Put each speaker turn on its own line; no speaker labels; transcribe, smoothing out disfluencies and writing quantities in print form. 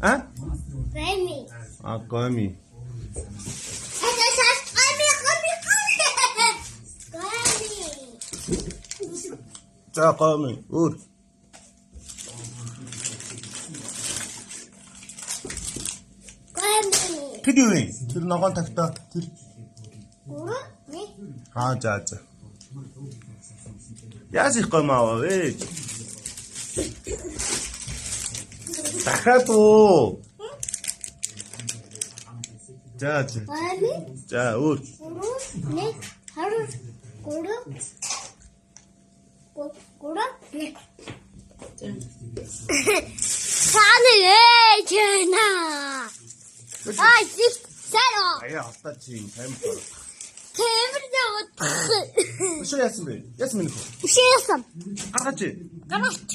А? А, гоми. За, гоми. Өөр. Тэр юу вэ? Тэр ногоон тагтаа. Тэр. Аа, за. Яаж их гом аваа вэ? Дахиад уу. За. За, өөр. Аяа, хатаа чи тайм байна. Өшөө яасан бэ? Яасан минь хөө?
Шээсэн.
Гаргаач.
Гараач.